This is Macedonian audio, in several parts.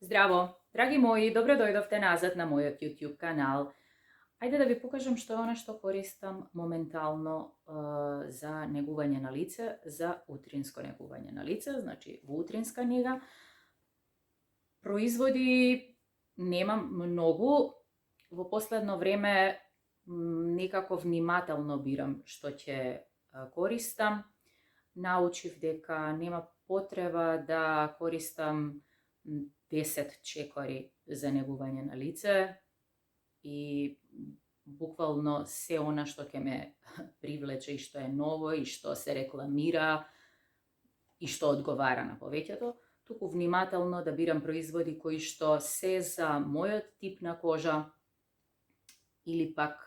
Здраво, драги мои, добро дојдовте назад на мојот YouTube канал. Ајде да ви покажам што е она што користам моментално за негување на лице, за утринско негување на лице, значи во утринска нега. Производи немам многу, во последно време некако внимателно бирам што ќе користам. Научив дека нема потреба да користам 10 чекори за негување на лице и буквално се она што ќе ме привлече и што е ново и што се рекламира и што одговара на повеќето, туку внимателно да бирам производи кои што се за мојот тип на кожа или пак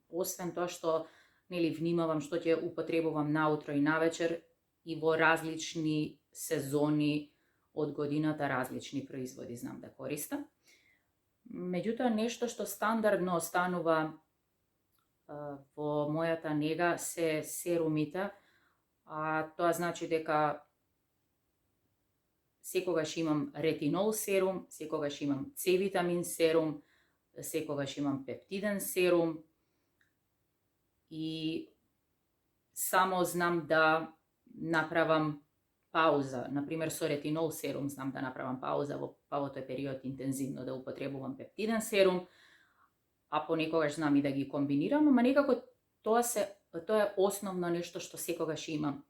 освен тоа што внимавам што ќе употребувам наутро и навечер и во различни сезони од годината различни производи знам да користам. Меѓутоа, нешто што стандардно останува во мојата нега се серумите, а тоа значи дека секогаш имам ретинол серум, секогаш имам С витамин серум, секогаш имам пептиден серум и само знам да направам пауза, например со ретинол серум знам да направам пауза во тој период интензивно да употребувам пептиден серум, а понекогаш знам и да ги комбинирам, ама некако тоа е основно нешто што секогаш имам.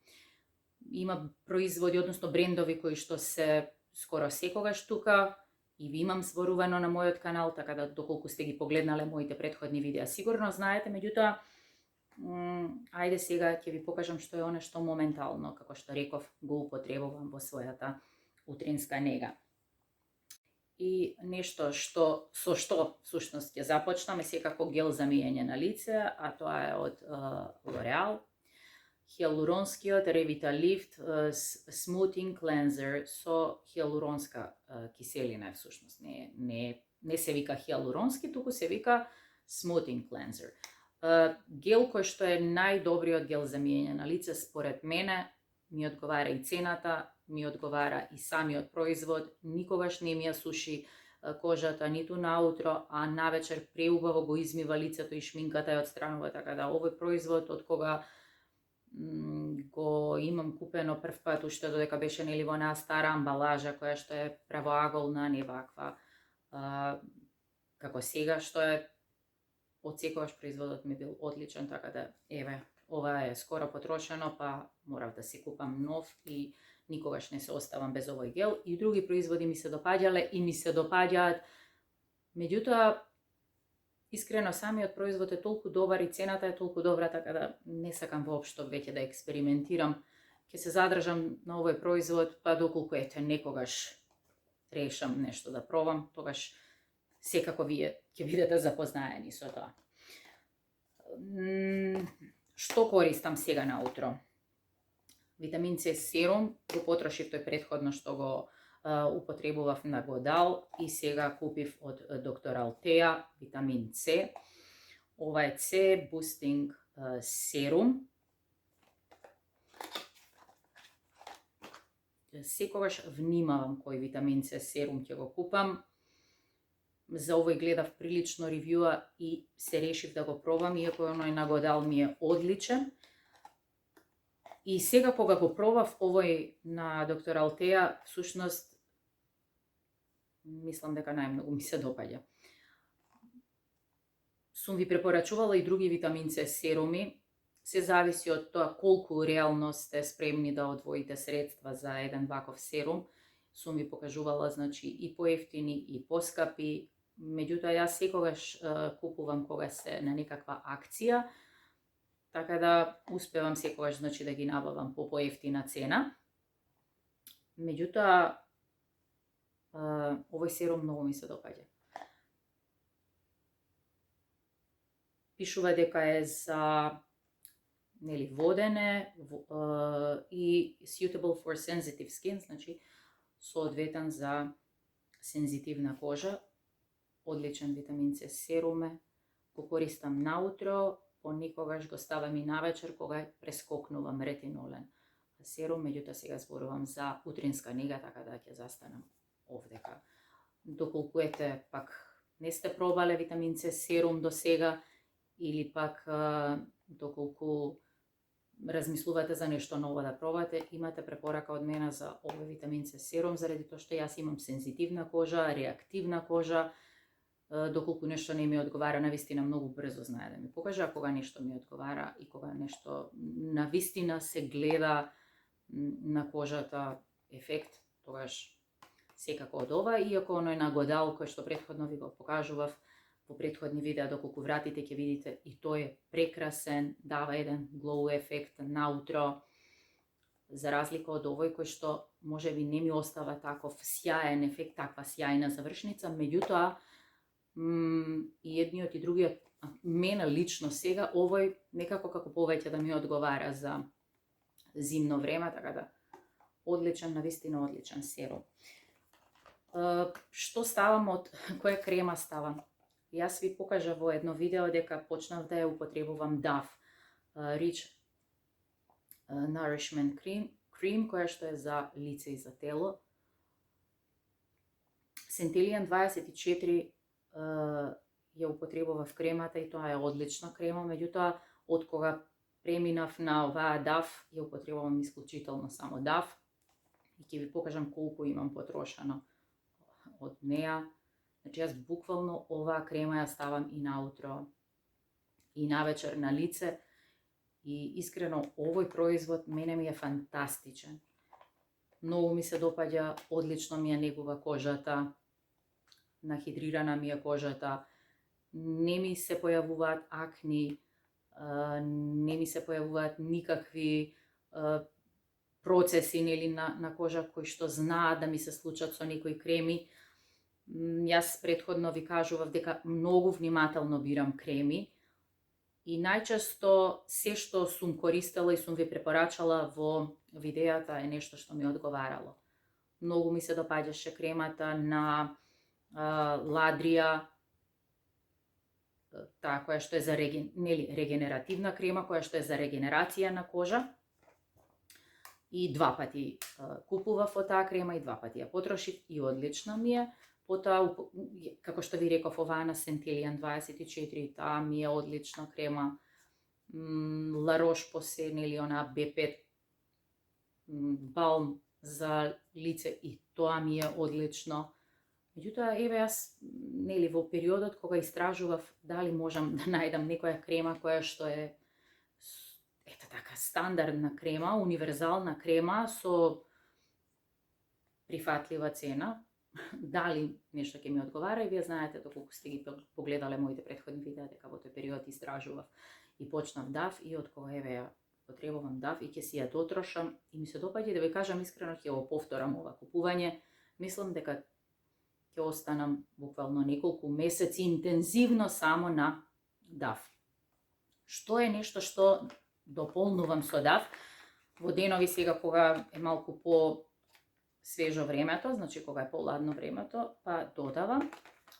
Има производи, односно брендови кои што се скоро секогаш тука и ви имам зборувано на мојот канал, така да доколку сте ги погледнале моите претходни видеа сигурно знаете, меѓутоа ајде сега ќе ви покажам што е она што моментално, како што реков, го употребувам во својата утринска нега. И нешто со што всушност ќе започнам е секако гел за миење на лице, а тоа е од L'Oreal. Хиалуронскиот Revitalift Smoothing Cleanser со хиалуронска киселина е всушност. Не се вика хиалуронски, туку се вика Smoothing Cleanser. Гел кој што е најдобриот гел за миење на лице, според мене, ми одговара и цената, ми одговара и самиот производ, никогаш не ми ја суши кожата ниту наутро, а навечер преубаво го измива лицето и шминката ја отстранува, така да овој производ од кога го имам купено прв пат, уште додека беше во онаа стара амбалажа која што е правоаголна, не ваква како сега, што е од секогаш производот ми бил одличен, така да еве, ова е скоро потрошено, па морав да си купам нов и никогаш не се оставам без овој гел. И други производи ми се допаѓале и ми се допаѓаат. Меѓутоа, искрено самиот производ е толку добар и цената е толку добра, така да не сакам воопшто веќе да експериментирам. Ќе се задржам на овој производ, па доколку некогаш решам нешто да пробам, тогаш секако вие ќе бидете запознаени со тоа. Што користам сега наутро? Витамин С серум, го потрошив тој претходно што го употребував на Годал и сега купив од доктор Алтеа витамин С. Ова е С Boosting серум. Секогаш внимавам кој витамин С серум ќе го купам. За овој гледав прилично ревјуа и се решив да го пробам, иако оној на Годал ми е одличен. И сега кога го пробав овој на доктор Алтеа, всушност мислам дека најмногу ми се допаѓа. Сум ви препорачувала и други витамин С серуми. Се зависи од тоа колку реално сте спремни да одвоите средства за еден ваков серум. Сум ви покажувала, значи, и поевтини и поскапи. Меѓутоа, јас секогаш купувам кога се на некаква акција, така да успевам секогаш, значи, да ги набавам по поевтина цена. Меѓутоа, овој серум многу ми се допаѓа. Пишува дека е за водене и suitable for sensitive skin, значи соодветен за сензитивна кожа. Одличен витамин С серум е, го користам наутро, понекогаш го ставам и навечер кога прескокнувам ретинолен серум, меѓутоа сега зборувам за утринска нега, така да ќе застанам овдека. Доколку пак не сте пробале витамин С серум до сега, или пак доколку размислувате за нешто ново да пробате, имате препорака од мене за овој витамин С серум, заради тоа што јас имам сензитивна кожа, реактивна кожа. Доколку нешто не ми одговара, навистина многу брзо знае да ми покаже, а кога нешто ми одговара и кога нешто навистина се гледа на кожата ефект, тогаш секако од ова, иако оној нагодал кој што претходно ви го покажував во претходни видеа, доколку вратите ќе видите и тој е прекрасен, дава еден глоу ефект наутро, за разлика од овој кој што можеби не ми остава таков сјаен ефект, таква сјајна завршница, меѓутоа и едниот и другиот, мене лично сега овој некако како повеќе да ми одговара за зимно време, така да одличен, навистина одличен серум. Што ставам од која крема ставам? Јас ви покажав во едно видео дека почнав да ја употребувам Dove Rich Nourishment Cream, која што е за лице и за тело. Centellian 24 ја употребував кремата и тоа е одлична крема, меѓутоа од кога преминав на оваа Dove, ја употребувам исклучително само Dove и ќе ви покажам колку имам потрошено од неа. Значи јас буквално оваа крема ја ставам и наутро и навечер на лице и искрено овој производ мене ми е фантастичен. Многу ми се допаѓа, одлично ми ја негува кожата, нахидрирана ми е кожата, не ми се појавуваат акни, не ми се појавуваат никакви процеси нели на кожа кои што знаат да ми се случат со некои креми. Јас претходно ви кажував дека многу внимателно бирам креми и најчесто се што сум користела и сум ви препорачала во видеата е нешто што ми одговарало. Многу ми се допаѓаше кремата на Ладрија, таа која што е за регенеративна крема, која што е за регенерација на кожа. И 2 пати купував од таа крема и 2 пати ја потрошив и одлична ми е. Потоа, како што ви реков, оваа на Centellian 24, таа ми е одлична крема. La Roche-Posay, нели она B5 балм за лице и тоа ми е одлично. Меѓутоа, еве јас, нели, во периодот кога истражував дали можам да најдам некоја крема која што е ето така стандардна крема, универзална крема со прифатлива цена, дали нешто ќе ми одговара и вие знаете доколку сте ги погледале моите претходни видеа дека во тој период истражував и почнав Dove и од кога еве ја потребувам Dove и ќе си ја дотрошам и ми се допаѓа, да ви кажам искрено, ќе го повторам ова купување. Мислам дека ќе останам буквално неколку месеци интензивно само на Dove. Што е нешто што дополнувам со Dove во денови сега кога е малку по свежо времето, значи кога е поладно времето, па додавам.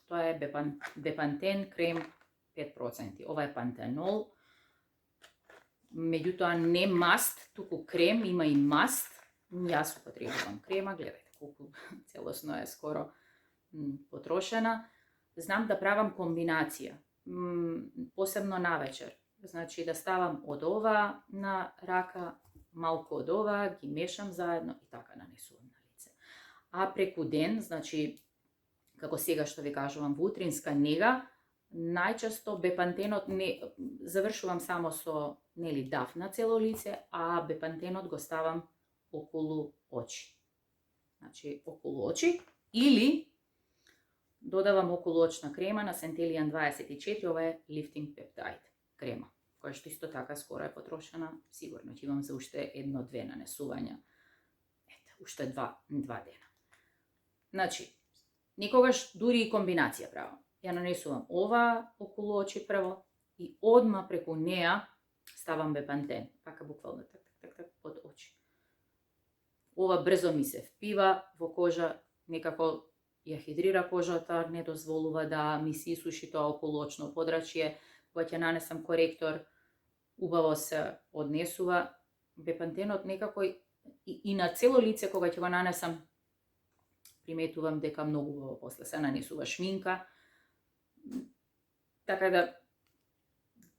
Тоа е Bepanthen крем 5%. Ова е пантенол. Меѓутоа не маст, туку крем, има и маст. Јас употребувам крема, гледајте колку целосно е скоро потрошена. Знам да правам комбинација, посебно навечер. Значи да ставам од ова на рака, малку од ова, ги мешам заедно и така нанесувам на лице. А преку ден, значи како сега што ви кажувам, во утринска нега, најчесто бепантенот не завршувам само со нели Dove на цело лице, а бепантенот го ставам околу очи. Значи околу очи или додавам околу очна крема на Centellian 24, ова е Lifting Peptide крема, која што исто така скоро е потрошена, сигурно ќе имам за уште 1-2 нанесувања. Ете, уште 2 дена. Значи, никогаш дури и комбинација правам. Ја нанесувам ова околу очи прво и одма преку неа ставам бепантен, така буквално так под очи. Ова брзо ми се впива во кожа, некако ја хидрира кожата, не дозволува да ми се исуши тоа околуочно подрачје. Кога ќе нанесам коректор, убаво се однесува. Бепантенот некако и на цело лице кога ќе го нанесам, приметувам дека многу после се нанесува шминка. Така да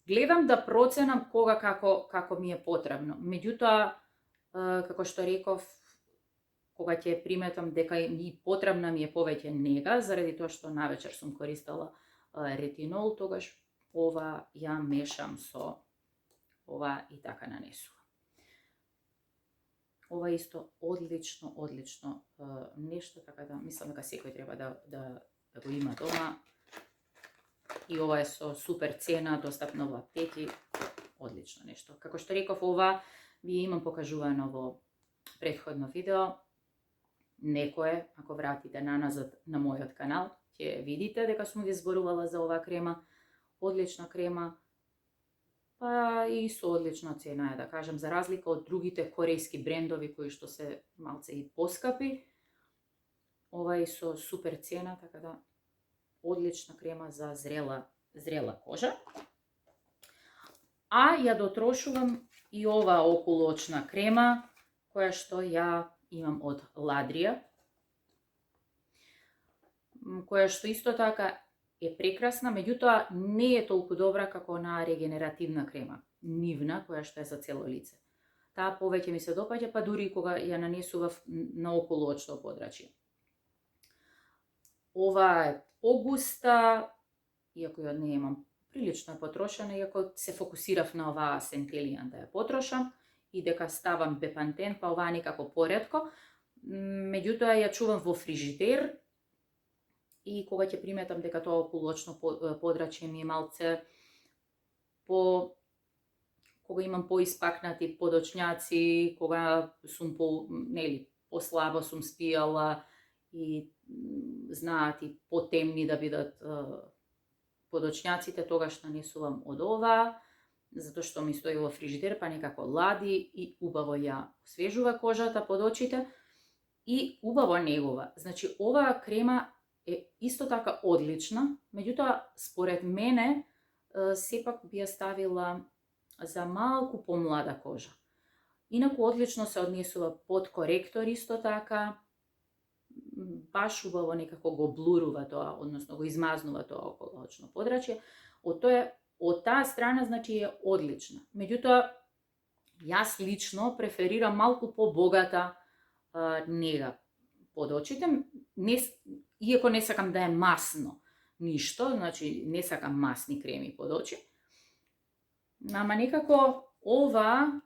гледам да проценам кога како ми е потребно. Меѓутоа, како што реков, кога ќе приметам дека ми потребна ми е повеќе нега, заради тоа што навечер сум користела ретинол, тогаш ова ја мешам со ова и така нанесувам. Ова е исто одлично нешто, така да мислам дека секој треба да го има дома. И ова е со супер цена, достапно во аптеки, одлично нешто. Како што реков, ова ви имам покажувано во претходно видео. Некое, ако вратите наназад на мојот канал, ќе видите дека сум ви зборувала за оваа крема. Одлична крема, па и со одлична цена е, да кажем, за разлика од другите корејски брендови кои што се малце и поскапи. Ова е со супер цена, така да одлична крема за зрела кожа. А ја дотрошувам и ова околоочна крема, која што ја имам од Ладрија, која што исто така е прекрасна, меѓутоа не е толку добра како онаа регенеративна крема, нивна, која што е за цело лице. Таа повеќе ми се допаѓа, па дури кога ја нанесував на околоочно подрачје. Ова е погуста, иако ја не имам прилично потрошена, иако се фокусирав на оваа Centellian да ја потрошам и дека ставам Bepanthen, па оваа некако поретко. Меѓутоа ја чувам во фрижидер и кога ќе приметам дека тоа околоочно подрачје ми е малце кога имам поиспакнати подочњаци, кога сум послабо сум спијала и знаат и потемни да бидат подочњаците, тогаш нанесувам од ова, затоа што ми стои во фрижидер, па некако лади и убаво ја освежува кожата под очите и убаво негува. Значи, оваа крема е исто така одлична, меѓутоа, според мене, сепак би ја ставила за малку помлада кожа. Инаку одлично се однесува под коректор исто така, баш убаво некако го блурува тоа, односно го измазнува тоа околоочно подрачје. Од таа страна, значи, е одлична. Меѓутоа, јас лично преферирам малку побогата нега под очите, иако не сакам да е масно ништо, значи не сакам масни креми под очи. Ама некако ова,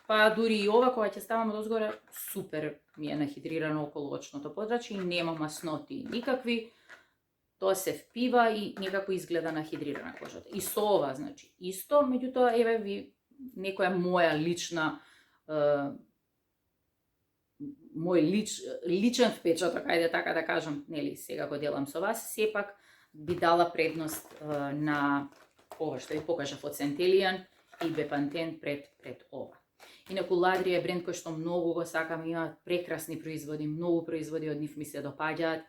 па дури и ова кога ќе ставам одозгоре, супер ми е нахидрирано околоочното подрачје и нема масноти никакви. Тоа се впива и некако изгледа нахидрирана кожата. И со ова, значи, исто, меѓутоа, еве ви некоја моја лична мој личен впечаток, ајде така да кажам, нели, сега го делам со вас, сепак би дала предност на ова што ви покажав од Centellian и Bepanthen пред ова. Инаку Ладрија е бренд кој што многу го сакам, има прекрасни производи, многу производи од нив ми се допаѓаат.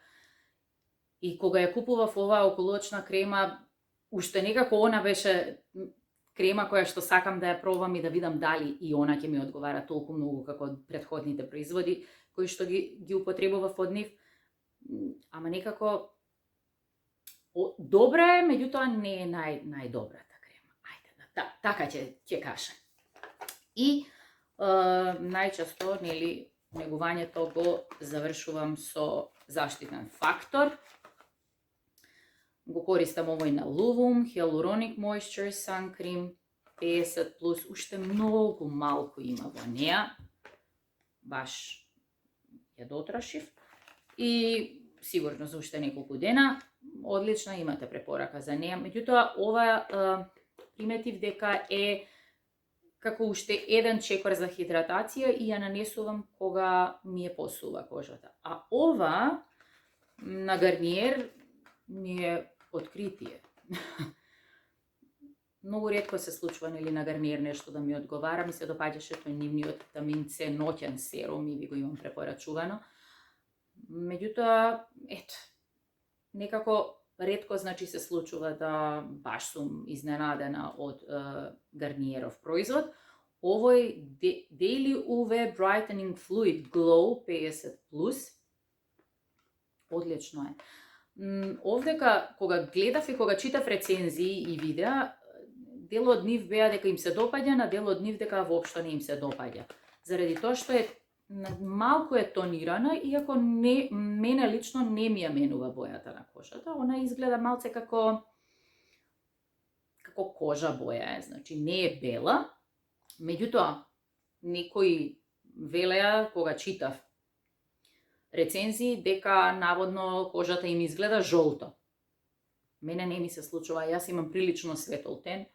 И кога ја купував оваа околоочна крема, уште некако она беше крема која што сакам да ја пробам и да видам дали и она ќе ми одговара толку многу како претходните производи кои што ги употребував од нив. Ама некако добра е, меѓутоа не е најдобрата крема. Ајде, така ќе кажам. И најчесто, нели, негувањето го завршувам со заштитен фактор. Го користам овој на Luvum, Hyaluronic Moisture Sun Cream 50+, уште многу малку има во неа. Баш ја дотрошив. И сигурно за уште неколку дена. Одлична, имате препорака за неа. Меѓутоа, ова приметив дека е како уште еден чекор за хидратација и ја нанесувам кога ми е посува кожата. А ова на Garnier ми е откритие. Многу ретко се случува, нели, на Garnier нешто да ми одговара, ми се допаѓаше тој нивниот витамин С ноќен серум и ви го имам препорачувано. Меѓутоа, ето, некако ретко, значи, се случува да баш сум изненадена од Garnierов производ. Овој Daily UV Brightening Fluid Glow 50+, Одлично е. Овдека, кога гледав и кога читав рецензии и видеа, дел од нив беа дека им се допаѓа, на дел од нив дека воопшто не им се допаѓа. Заради тоа што е малку е тонирана, иако мене лично не ми ја менува бојата на кожата. Она изгледа малце како кожа боја е, значи не е бела. Меѓутоа, некои велеа кога читав рецензии дека наводно кожата им изгледа жолто. Мене не ми се случува, јас имам прилично светол тен,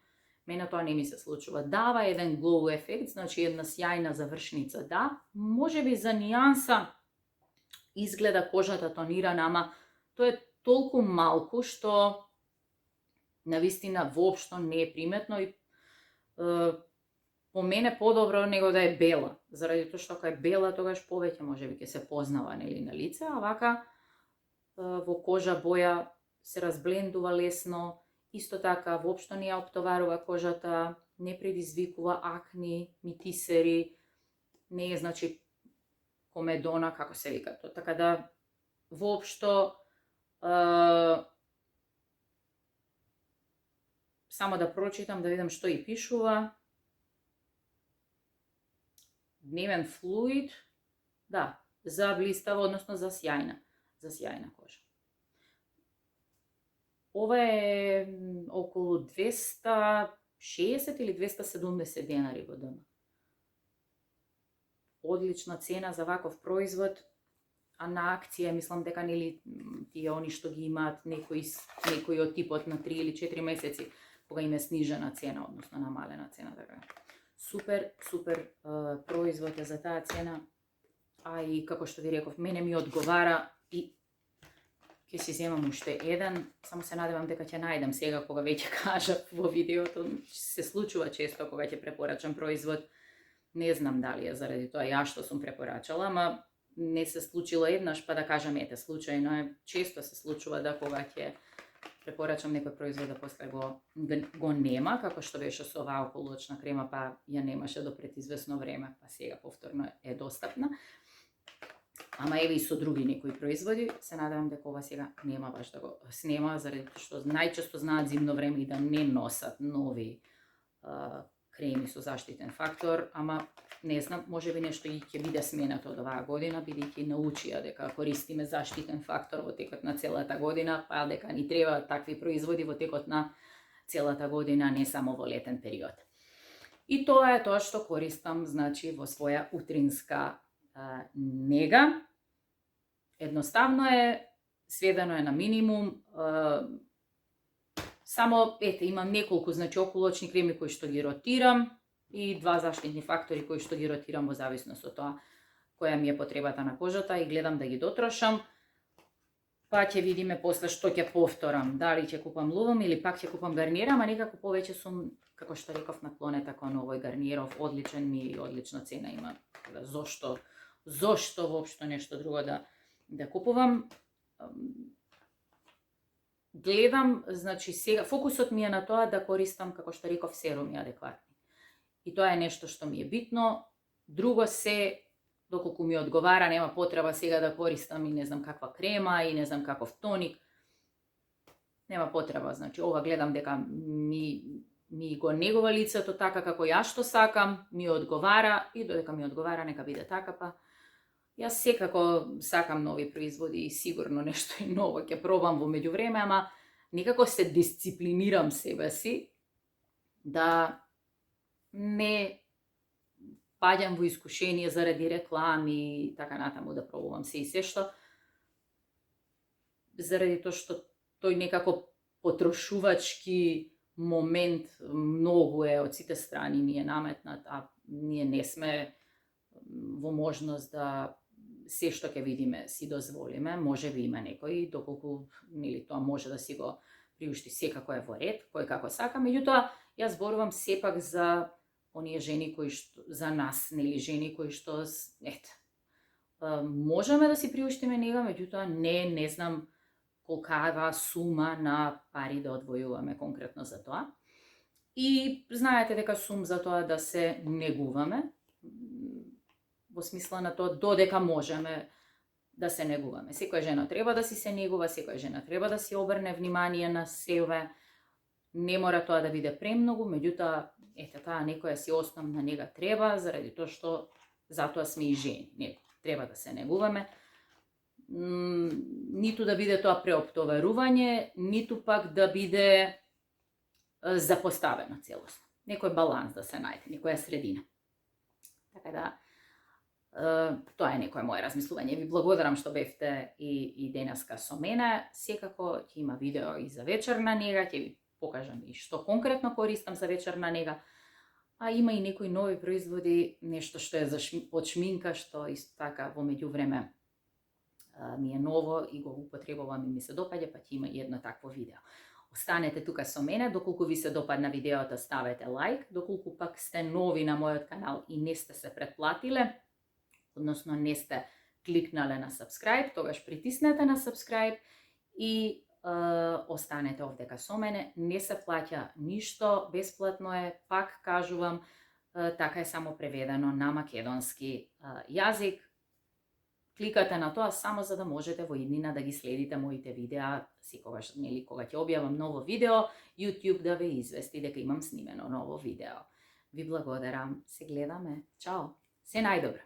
мене тоа не ми се случува. Дава еден glow ефект, значи една сјајна завршница, да, можеби за нијанса изгледа кожата тонирана, ама тоа е толку малку што навистина воопшто не е приметно и по мене подобро него да е бела, заради тоа што ако е бела тогаш повеќе можеби ќе се познава нели на лице, а вака во кожа боја се разблендува лесно, исто така воопшто не ја оптоварува кожата, не предизвикува акни, митисери, не е значи комедона како се вика тоа, така да воопшто само да прочитам да видам што и пишува. Дневен флуид, да, за блистава, односно за сјајна кожа. Ова е околу 260 или 270 денари во ДМ. Одлична цена за ваков производ, а на акција мислам дека нели тие они што ги имаат некои од типот на 3 или 4 месеци, кога им е снижена цена, односно намалена цена, така. Супер производ е за таа цена, а и како што ви реков, мене ми одговара и ќе си земам уште еден, само се надевам дека ќе најдам сега кога веќе кажав во видеото, се случува често кога ќе препорачам производ, не знам дали е заради тоа ја што сум препорачала, ама не се случило еднаш па да кажам ете случајно е, често се случува да кога ќе препорачам некој производ да после го нема, како што беше со оваа околуочна крема, па ја немаше до пред извесно време, па сега повторно е достапна. Ама еве и со други некои производи, се надевам дека ова сега нема баш да го снема, заради што најчесто знаат зимно време и да не носат нови креми со заштитен фактор, ама не знам, можеби нешто и ќе биде сменато од оваа година, бидејќи научија дека користиме заштитен фактор во текот на целата година, па дека ни треба такви производи во текот на целата година, не само во летен период. И тоа е тоа што користам, значи, во своја утринска нега. Едноставно е, сведено е на минимум, само, ете, имам неколку, значи, околуочни креми кои што ги ротирам и 2 заштитни фактори кои што ги ротирам во зависност од тоа која ми е потребата на кожата и гледам да ги дотрошам. Па ќе видиме после што ќе повторам, дали ќе купам лувом или пак ќе купам гарнир, ама некако повеќе сум, како што реков, наклонета кон овој гарниров, одличен ми и одлична цена има. Зошто воопшто нешто друго да купувам? Гледам, значи сега фокусот ми е на тоа да користам, како што реков, серуми адекватни. И тоа е нешто што ми е битно. Друго се, доколку ми одговара, нема потреба сега да користам и не знам каква крема и не знам каков тоник. Нема потреба, значи ова гледам дека ми го негува лицето така како ја што сакам, ми одговара и додека ми одговара нека биде така, па јас секако сакам нови производи и сигурно нешто и ново ќе пробам во меѓувреме, ама некако се дисциплинирам себе си да не паѓам во искушение заради реклами и така натаму да пробувам се и се што, заради тоа што тој некако потрошувачки момент многу е од сите страни ни е наметнат, а ние не сме во можност да се што ќе видиме си дозволиме. Може би има некој, доколку нели тоа може да си го приушти, секако е во ред, кој како сака, меѓутоа јас зборувам сепак за оние жени кои што за нас, нели жени кои што можеме да си приуштиме нега, меѓутоа не знам колкава сума на пари да одвојуваме конкретно за тоа. И знаете дека сум за тоа да се негуваме, во смисла на тоа додека можеме да се негуваме. Секоја жена треба да си се негува, секоја жена треба да си обрне внимание на себе. Не мора тоа да биде премногу, меѓутоа, таа некоја си основна нега треба, заради тоа што затоа сме и жени. Не, треба да се негуваме. Ниту да биде тоа преоптоварување, ниту пак да биде запоставено целосно. Некој баланс да се најде, некоја средина. Така да, тоа е некое моje размислување. Ви благодарам што бевте и денеска со мене. Секако ќе има видео и за вечерна нега, ќе ви покажам и што конкретно користам за вечерна нега. А има и некои нови производи, нешто што е од шминка, што исто така во меѓувреме ми е ново и го употребувам и ми се допаѓа, па ќе има и едно такво видео. Останете тука со мене, доколку ви се допадна видеото, ставете лайк, доколку пак сте нови на мојот канал и не сте се претплатиле, односно не сте кликнале на subscribe, тогаш притиснете на subscribe и останете овдека со мене. Не се плаќа ништо, бесплатно е, пак кажувам, така е само преведено на македонски јазик. Кликате на тоа само за да можете во иднина да ги следите моите видеа, секогаш, кога ќе објавам ново видео, YouTube да ве извести дека имам снимено ново видео. Ви благодарам, се гледаме, чао, се најдобро.